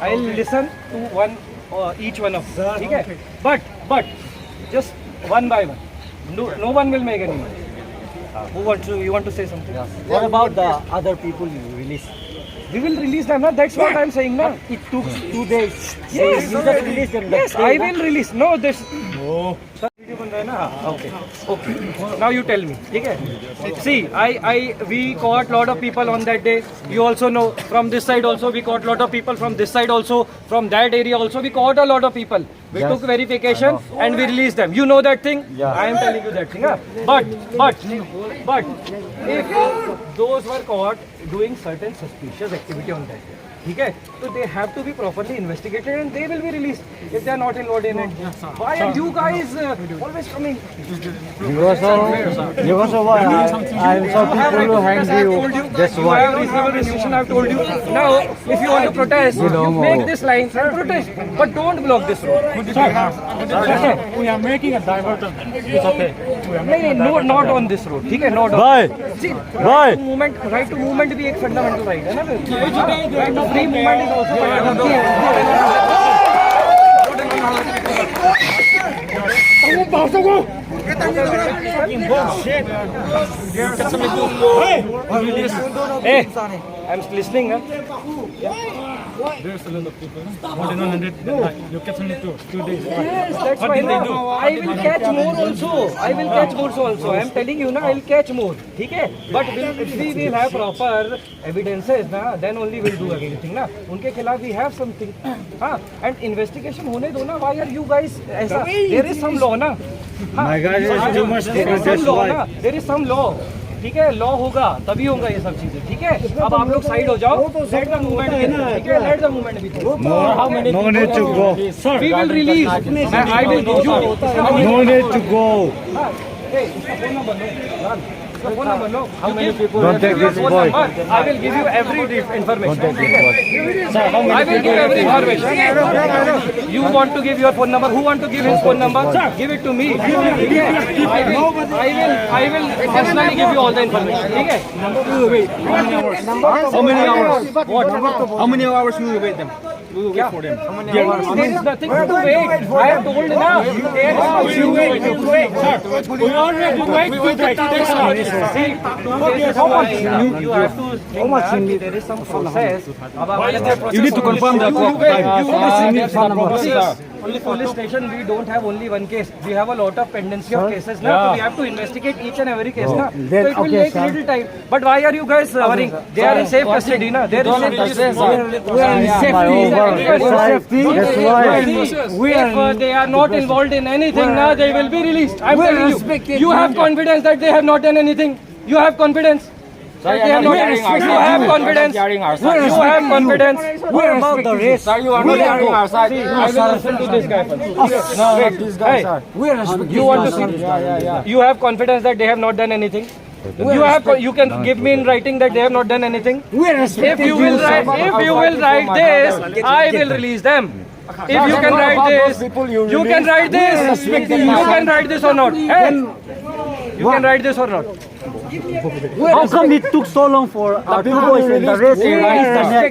I'll listen to one each one of them. ठीक है? But just one by one. No one will make any money. You want to say something? What about the other people you release? We will release them. Na? That's what I'm saying. Na? It took 2 days. Yes. You just release them. Yes, I will release. No, this. Sir, video बन रहा है ना? Okay. Now you tell me. ठीक है? See, we caught lot of people on that day. You also know from this side also we caught lot of people, from this side also, from that area also we caught a lot of people. We took verification and we released them. You know that thing? Yeah. I am telling you that thing. Huh? But if those were caught doing certain suspicious activity on that day, ठीक है? So they have to be properly investigated and they will be released if they are not involved in it. Why are you guys always coming? Because of what? I saw people who hang you. That's You why. have reasonable restriction, I have told you. Now, if you want to protest, you make this line and protest. But don't block this road. We are making a diversion. It's okay. No, not on this road. ठीक है? Not on. Bye. See, Bye. right to movement भी एक fundamental right है ना? Right to free movement is also fundamental. Hey, I'm listening. Huh? There's a lot of people. More than 100. You catch only 2 days. Yes, that's What why did they do? I will catch more also. I will catch more also. I am telling you now, I will catch more. ठीक है? But if we will have proper evidences ना, then only we'll do anything ना. उनके खिलाफ we have something. हाँ, and investigation होने दो ना. Why are you guys ऐसा? There is some law ना. My God, it's too much There is focus. some law ना. There is some law. ठीक है? लॉ होगा तभी होगा ये सब चीजें. ठीक है? अब आप लोग साइड हो जाओ. Let the movement be. ठीक है? Let the movement be. No need to go. We will release. I will give you. No need to go. Hey, इसका phone number लो. इसका phone number low. How many people Don't have take this this phone boy? number. I will give you every information. Don't take this boy. I will give every information. You want to give your phone number? Who want to give his phone number? Give it to me. I will personally give you all the information. ठीक है? How many hours? What? How many hours will you wait them? We will wait for them. There is nothing to wait. I have told now. You wait. We already wait. We will take See, you have to think that there is some process. You need to confirm the Only police station, we don't have only one case. We have a lot of pendency of cases now. So we have to investigate each and every case now. So it will take little time. But why are you guys worrying? They are in safe custody now. They are in safe custody. We are in safety. That's why. If they are not involved in anything now, they will be released. I'm telling you. You have confidence that they have not done anything. You have confidence. That they have not. You have confidence. You have confidence. What about the rest? You are not hearing our side. I will listen to this guy first. No, not these guys, sir. We are respecting. You want to see? You have confidence that they have not done anything. You can give me in writing that they have not done anything. We are If respecting. you will write this, I will release them. If you can write this, you can write this. You can write this or not? Hey, you can write this or not? How come it took so long for our two boys in the race?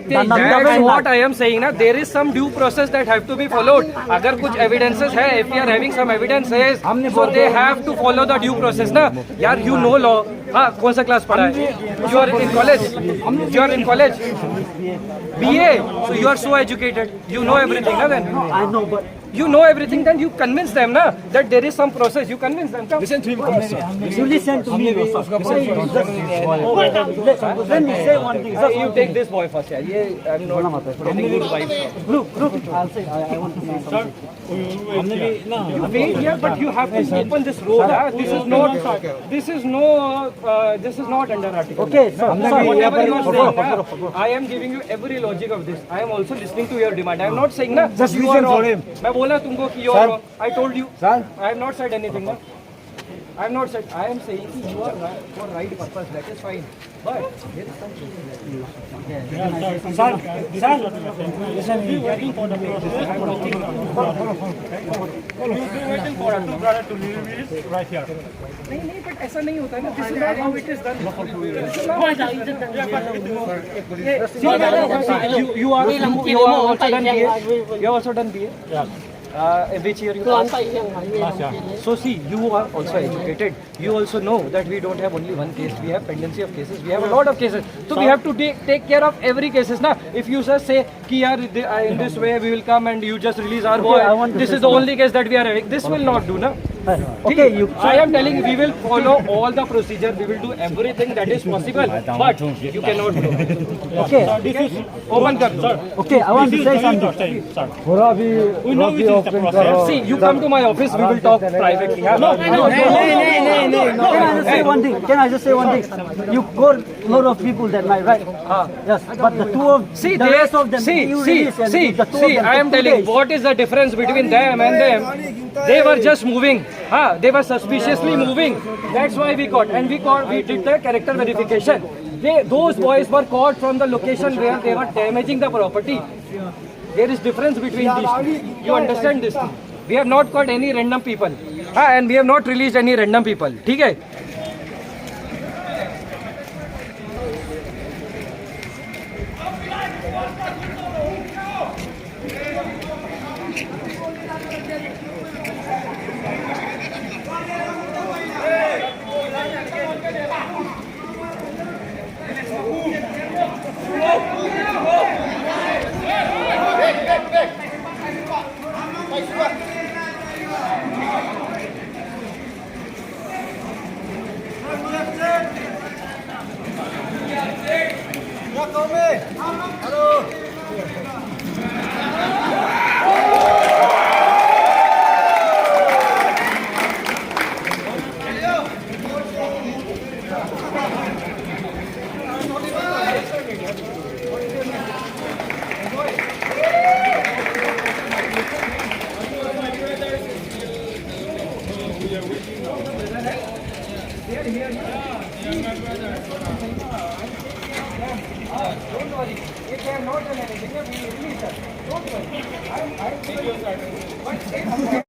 That's what I am saying ना. There is some due process that have to be followed. अगर कुछ evidences है, if we are having some evidences, so they have to follow the due process ना. यार, you know law. हाँ, कौन सा class पढ़ा है? You are in college. You are in college. BA. So you are so educated. You know everything ना then. I know, but You know everything, then you convince them na, that there is some process. You convince them. Come. Listen to him. you listen to me. Let me say one thing. You take this boy first. Yeah. I'm not getting good vibes. Look, I'll say, I want to say something. You wait here, but you have to open this road. This is not under article. Okay, sir. Whatever you are saying, I am giving you every logic of this. I am also listening to your demand. I am not saying na. Just you are listen for wrong. him. मैं बोला तुमको कि you are wrong. I told you. Sir. I have not said anything. Na. I'm not saying. I am saying that you are right for right purpose. That is fine. But there is some Sir, be waiting for the process. Waiting for two brothers to release right here. नहीं but ऐसा नहीं होता है ना. This is not how it is done. You are also done BA. You are also done BA. Yeah. Which year you passed? So see, you are also educated. You also know that we don't have only one case. We have pendency of cases. We have a lot of cases. So we have to take care of every cases. Na, if you just say कि यार in this way we will come and you just release our boy. This is the only case that we are having. This will not do, na. Okay, I am telling you, we will follow all the procedure. We will do everything that is possible. But you cannot do. Okay. Open kar. Okay, I want to say something. We know it is the process. See, you come to my office. We will talk privately. Huh? No. Can I just say one thing? Can I just say one thing? You got a lot of people that night, right? Yes, but the two of See, the rest of them. you release and the two of them I am took 2 telling days. what is the difference between them and them. They were just moving. They were suspiciously moving. That's why we caught. And we did the character verification. Those boys were caught from the location where they were damaging the property. There is difference between these two. You understand this thing? We have not caught any random people. And we have not released any random people. ठीक है? Don't worry. If they have not done anything, we will release them. Don't worry.